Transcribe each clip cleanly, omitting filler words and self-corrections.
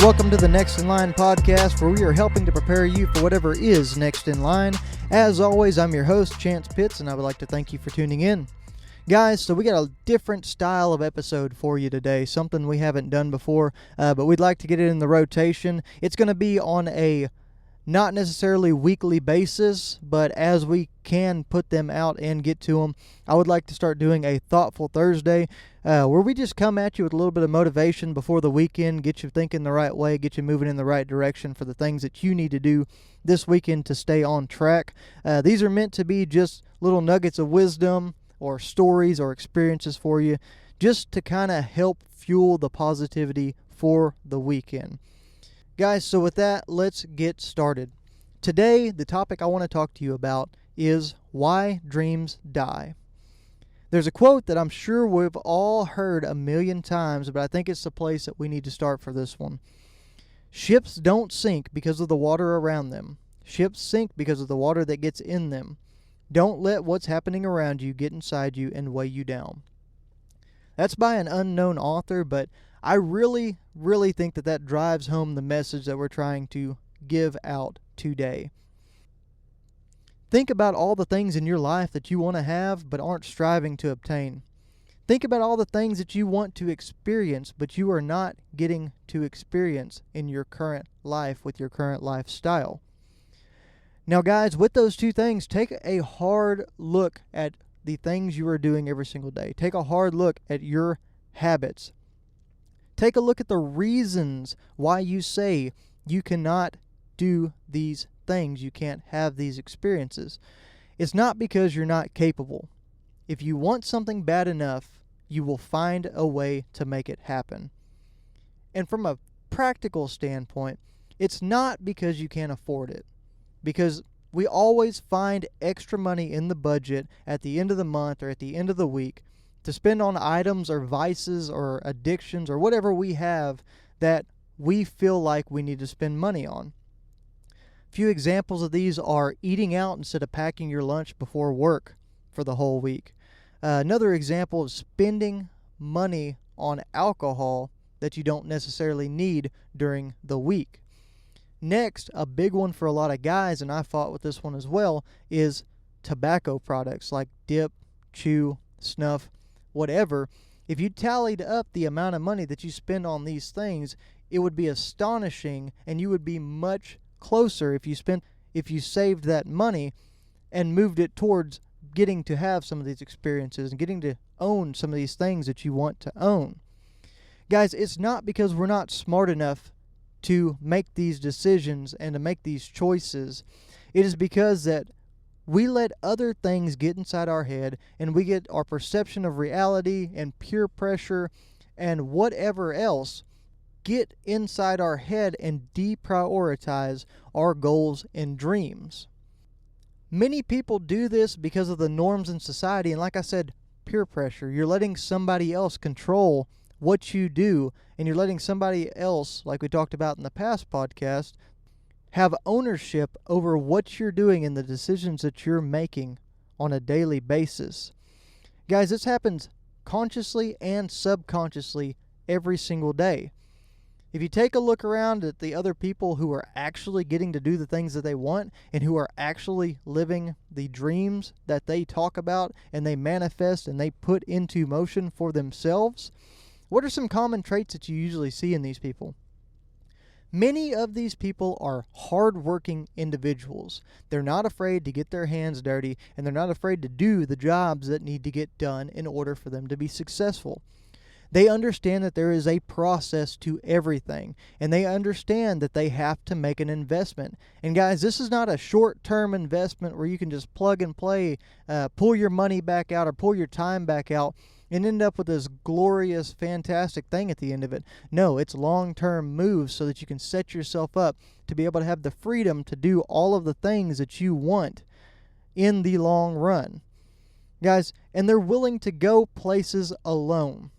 Welcome to the Next in Line podcast, where we are helping to prepare you for whatever is next in line. As always, I'm your host, Chance Pitts, and I would like to thank you for tuning in. Guys, so we got a different style of episode for you today, something we haven't done before, but we'd like to get it in the rotation. It's going to be on a not necessarily weekly basis, but as we can put them out and get to them, I would like to start doing a Thoughtful Thursday, where we just come at you with a little bit of motivation before the weekend, get you thinking the right way, get you moving in the right direction for the things that you need to do this weekend to stay on track. These are meant to be just little nuggets of wisdom or stories or experiences for you, just to kind of help fuel the positivity for the weekend. Guys, so with that, let's get started. Today, the topic I want to talk to you about is why dreams die. There's a quote that I'm sure we've all heard a million times, but I think it's the place that we need to start for this one. Ships don't sink because of the water around them. Ships sink because of the water that gets in them. Don't let what's happening around you get inside you and weigh you down. That's by an unknown author, but I really think that drives home the message that we're trying to give out today. Think about all the things in your life that you want to have but aren't striving to obtain. Think about all the things that you want to experience but you are not getting to experience in your current life with your current lifestyle. Now, guys, with those two things, take a hard look at the things you are doing every single day. Take a hard look at your habits. Take a look at the reasons why you say you cannot do these things, you can't have these experiences. It's not because you're not capable. If you want something bad enough, you will find a way to make it happen. And from a practical standpoint, it's not because you can't afford it. Because we always find extra money in the budget at the end of the month or at the end of the week to spend on items or vices or addictions or whatever we have that we feel like we need to spend money on. A few examples of these are eating out instead of packing your lunch before work for the whole week. Another example is spending money on alcohol that you don't necessarily need during the week. Next, a big one for a lot of guys, and I fought with this one as well, is tobacco products like dip, chew, snuff, whatever. If you tallied up the amount of money that you spend on these things, it would be astonishing, and you would be much closer if you saved that money and moved it towards getting to have some of these experiences and getting to own some of these things that you want to own. Guys, it's not because we're not smart enough to make these decisions and to make these choices. It is because that we let other things get inside our head, and we get our perception of reality and peer pressure and whatever else get inside our head and deprioritize our goals and dreams. Many people do this because of the norms in society, and like I said, peer pressure. You're letting somebody else control what you do, and you're letting somebody else, like we talked about in the past podcast, have ownership over what you're doing and the decisions that you're making on a daily basis. Guys, this happens consciously and subconsciously every single day. If you take a look around at the other people who are actually getting to do the things that they want and who are actually living the dreams that they talk about and they manifest and they put into motion for themselves, what are some common traits that you usually see in these people? Many of these people are hardworking individuals. They're not afraid to get their hands dirty, and they're not afraid to do the jobs that need to get done in order for them to be successful. They understand that there is a process to everything, and they understand that they have to make an investment. And guys, this is not a short-term investment where you can just plug and play, pull your money back out or pull your time back out and end up with this glorious, fantastic thing at the end of it. No, it's long-term moves so that you can set yourself up to be able to have the freedom to do all of the things that you want in the long run. Guys, and they're willing to go places alone.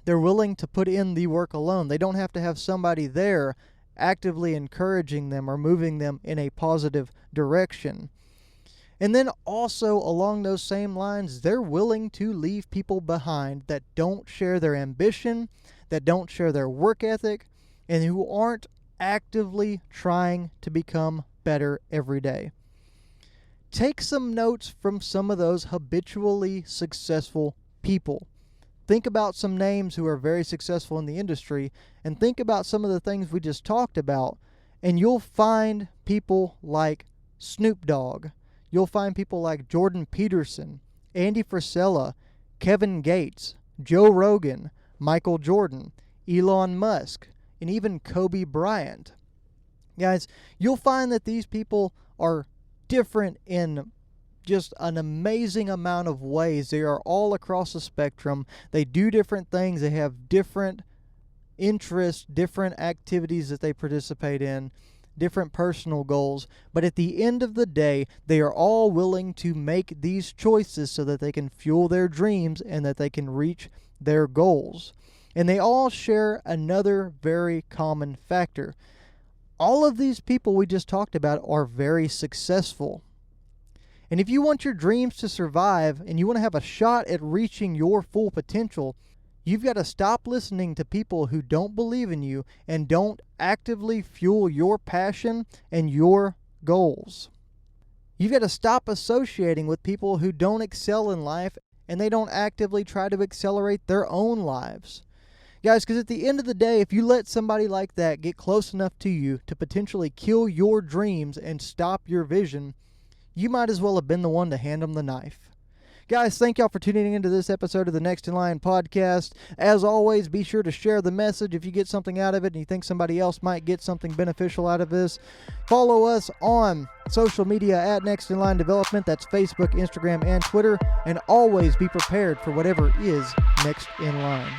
They're willing to put in the work alone. They don't have to have somebody there actively encouraging them or moving them in a positive direction. And then also along those same lines, they're willing to leave people behind that don't share their ambition, that don't share their work ethic, and who aren't actively trying to become better every day. Take some notes from some of those habitually successful people. Think about some names who are very successful in the industry, and think about some of the things we just talked about, and you'll find people like Snoop Dogg. You'll find people like Jordan Peterson, Andy Frisella, Kevin Gates, Joe Rogan, Michael Jordan, Elon Musk, and even Kobe Bryant. Guys, you'll find that these people are different in just an amazing amount of ways. They are all across the spectrum. They do different things. They have different interests, different activities that they participate in, different personal goals. But at the end of the day, they are all willing to make these choices so that they can fuel their dreams and that they can reach their goals. And they all share another very common factor. All of these people we just talked about are very successful. And if you want your dreams to survive and you want to have a shot at reaching your full potential, you've got to stop listening to people who don't believe in you and don't actively fuel your passion and your goals. You've got to stop associating with people who don't excel in life and they don't actively try to accelerate their own lives. Guys, because at the end of the day, if you let somebody like that get close enough to you to potentially kill your dreams and stop your vision, you might as well have been the one to hand them the knife. Guys, thank y'all for tuning into this episode of the Next in Line podcast. As always, be sure to share the message if you get something out of it and you think somebody else might get something beneficial out of this. Follow us on social media at Next in Line Development. That's Facebook, Instagram, and Twitter. And always be prepared for whatever is next in line.